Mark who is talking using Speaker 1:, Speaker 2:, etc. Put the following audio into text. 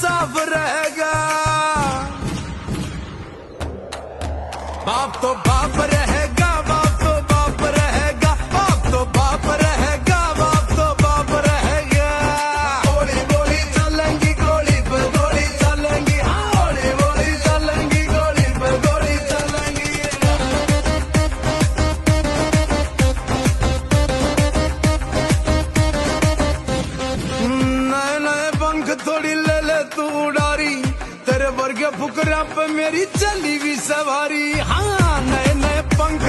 Speaker 1: साफ रहेगा। बाप तो बाप रहेगा, बाप तो बाप रहेगा, बाप तो बाप रहेगा, बाप तो बाप रहेगा। गोली गोली चलेंगी, गोली पे गोली चलेंगी, गोली गोली चलेंगी, गोली पे गोली चलेंगी। नए नए पंख थोड़ी ले ले तू उड़ारी, तेरे वर्गे फुकरा पे मेरी चली भी सवारी। हाँ, नए नए पंख